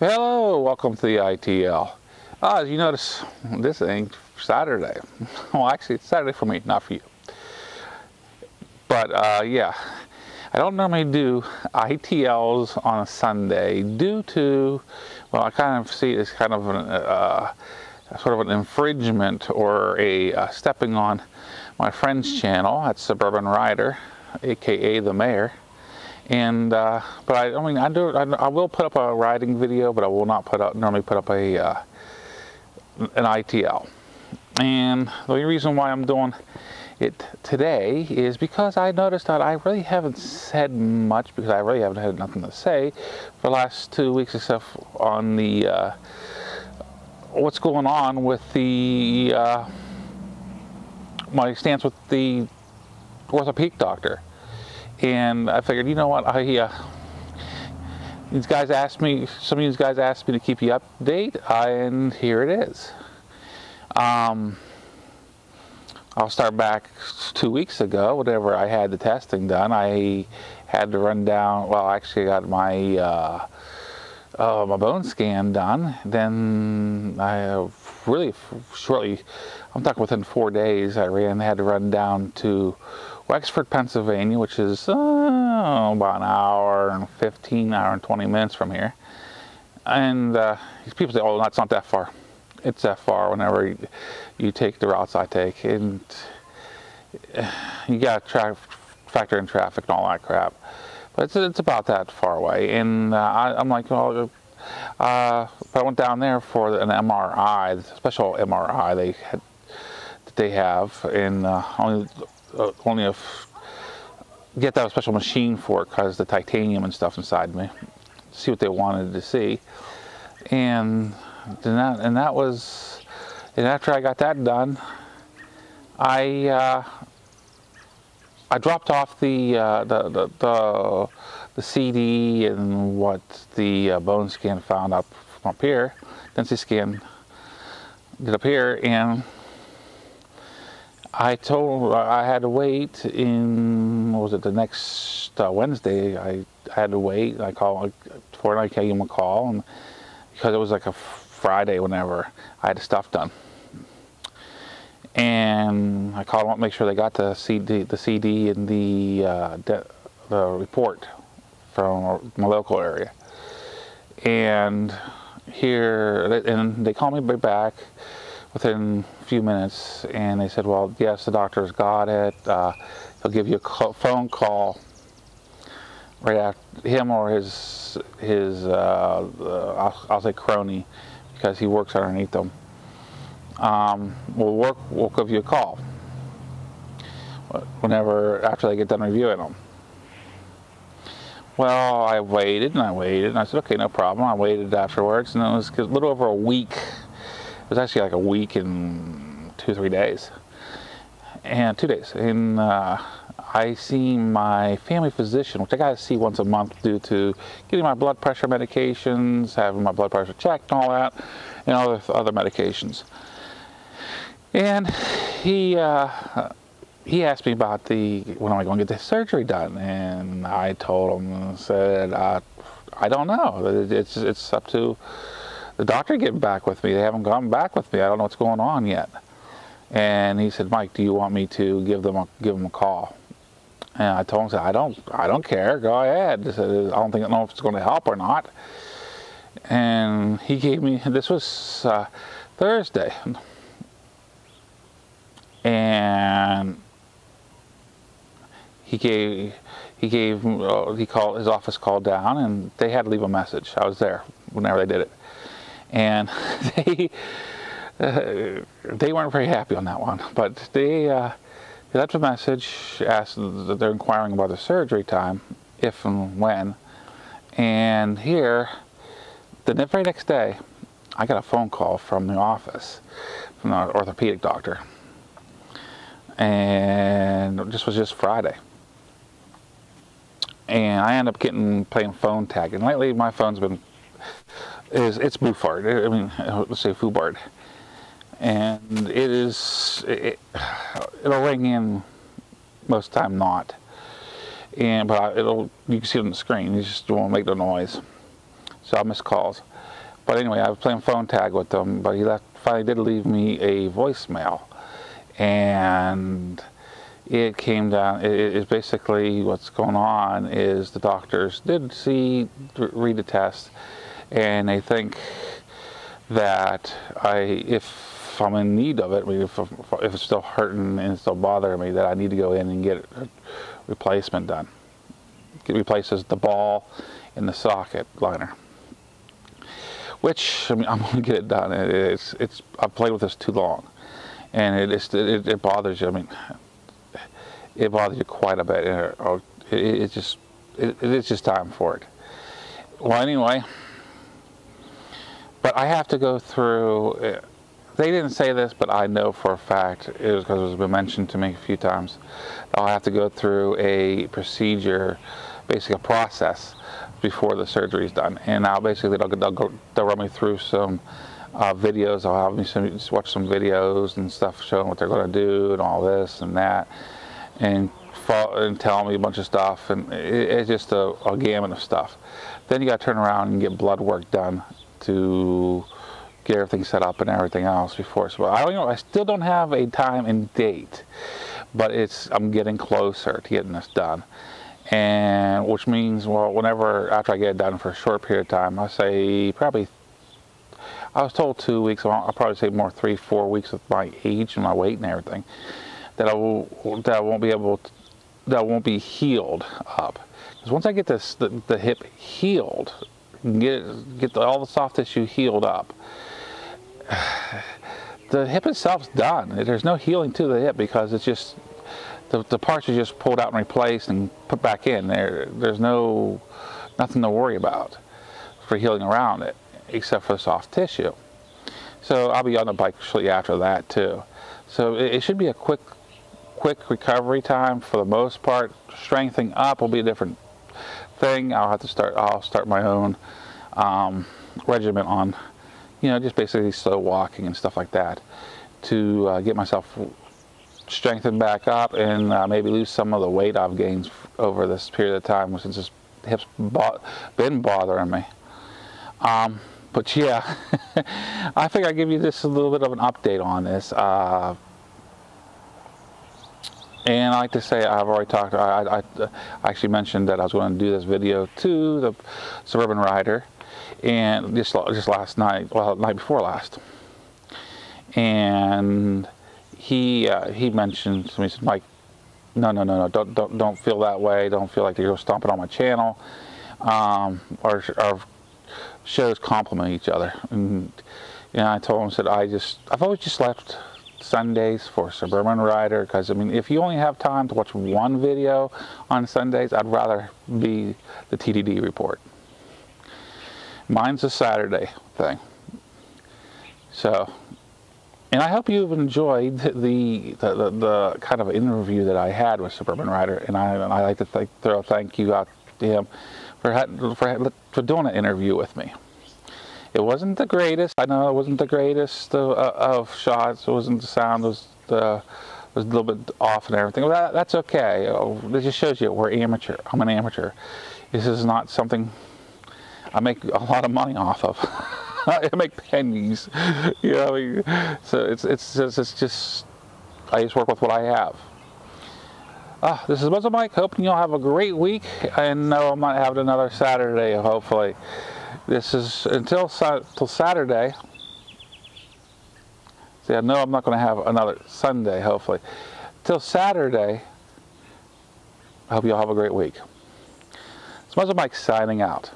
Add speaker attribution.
Speaker 1: Hello, welcome to the ITL. As you notice, this ain't Saturday. Well, actually, it's Saturday for me, not for you. But yeah, I don't normally do ITLs on a Sunday due to, well, I kind of see it as kind of sort of an infringement or a stepping on my friend's channel at Suburban Rider, aka the Mayor. And but I mean, I will put up a riding video, but I will not normally put up a an ITL. And the only reason why I'm doing it today is because I noticed that I really haven't said much, because I really haven't had nothing to say for the last 2 weeks, except on the what's going on with the my stance with the orthopedic doctor. And I figured, you know what, these guys asked me, some of these guys asked me to keep you updated, and here it is. I'll start back 2 weeks ago, whenever I had the testing done. I had to run down, well, actually I got my my bone scan done. Then I really shortly, I'm talking within 4 days, I had to run down to Wexford, Pennsylvania, which is about an hour and 20 minutes from here. And people say, oh, that's not that far. It's that far whenever you take the routes I take. And you got to factor in traffic and all that crap. But it's about that far away. And I'm like, well, I went down there for an MRI, the special MRI they have, and only if get that special machine for it because the titanium and stuff inside me, see what they wanted to see. And that was, and after I got that done, I dropped off the CD and what the bone scan found up from up here, density scan did up here, and I had to wait in, what was it, the next Wednesday. I had to wait. I called before I gave him a call, and because it was like a Friday whenever I had the stuff done. And I called them up to make sure they got the CD and the report from my local area. And they called me back within a few minutes, and they said, well, yes, the doctor's got it. He'll give you a phone call right after, him or his I'll say crony, because he works underneath them. We'll give you a call after they get done reviewing them. Well, I waited and I waited, and I said, okay, no problem. I waited afterwards, and it was a little over a week. It was actually like a week and 2-3 days, and 2 days. And I see my family physician, which I got to see once a month due to getting my blood pressure medications, having my blood pressure checked and all that, and other medications. And he asked me about when am I going to get the surgery done, and I told him and said, I don't know. It's up to the doctor getting back with me. They haven't gone back with me. I don't know what's going on yet. And he said, Mike, do you want me to give them a call? And I told him, I don't care. Go ahead. I don't know if it's going to help or not. And he gave me, this was Thursday, and his office called down, and they had to leave a message. I was there whenever they did it. And they weren't very happy on that one, but they left a message, asked that they're inquiring about the surgery time, if and when. And here, the very next day, I got a phone call from the office, from the orthopedic doctor, and this was just Friday. And I ended up playing phone tag, and lately my phone's been. It's Buford. I mean, let's say Fubard, and it'll ring in most of the time not, but you can see it on the screen. You just don't want to make the noise. so I missed calls. But anyway, I was playing phone tag with him, but he finally did leave me a voicemail. And it came down, it's basically what's going on is the doctors did read the test, and they think that if I'm in need of it, I mean, if it's still hurting and it's still bothering me, that I need to go in and get a replacement done. It replaces the ball in the socket liner. Which, I mean, I'm going to get it done. I've played with this too long, and it bothers you. I mean, it bothers you quite a bit. It is just time for it. Well, anyway, but I have to go through. They didn't say this, but I know for a fact, it was because it's been mentioned to me a few times. I'll have to go through a procedure, basically a process, before the surgery is done, and they'll run me through some videos. I'll have me just watch some videos and stuff showing what they're going to do and all this and that, and tell me a bunch of stuff, and it's just a gamut of stuff. Then you got to turn around and get blood work done to get everything set up and everything else before. So I still don't have a time and date, but I'm getting closer to getting this done. And which means, well, after I get it done for a short period of time, I say probably, I was told 2 weeks, I'll probably say more 3-4 weeks with my age and my weight and everything, that I won't be healed up. Because once I get the hip healed, get all the soft tissue healed up, the hip itself's done. There's no healing to the hip because it's just, the parts are just pulled out and replaced and put back in. There's nothing to worry about for healing around it, except for the soft tissue. So I'll be on the bike shortly after that too. So it should be a quick recovery time for the most part. Strengthening up will be a different thing. I'll start my own regimen on, just basically slow walking and stuff like that to get myself strengthen back up and maybe lose some of the weight I've gained over this period of time since this hip's been bothering me. But yeah, I figure I'd give you just a little bit of an update on this. And I like to say, I've already talked, I actually mentioned that I was going to do this video to the Suburban Rider, and just last night, well, the night before last. And he mentioned to me, he said, Mike, no, don't feel that way. Don't feel like you're stomping on my channel. Our shows complement each other. And I told him, I said, I've always just left Sundays for Suburban Rider, because I mean, if you only have time to watch one video on Sundays, I'd rather be the TDD report. Mine's a Saturday thing. So, and I hope you've enjoyed the kind of interview that I had with Suburban Rider, and I like to throw a thank you out to him for doing an interview with me. It wasn't the greatest. I know it wasn't the greatest of shots. It wasn't, the sound was a little bit off and everything. Well, that's okay. It just shows you we're amateur. I'm an amateur. This is not something I make a lot of money off of. I make pennies, so it's just I just work with what I have. This is MuzzleMike. Hoping you'll have a great week, and no, I'm not having another Saturday. Hopefully, this is until Saturday. See, I know I'm not going to have another Sunday. Hopefully, till Saturday. I hope you'll have a great week. It's MuzzleMike signing out.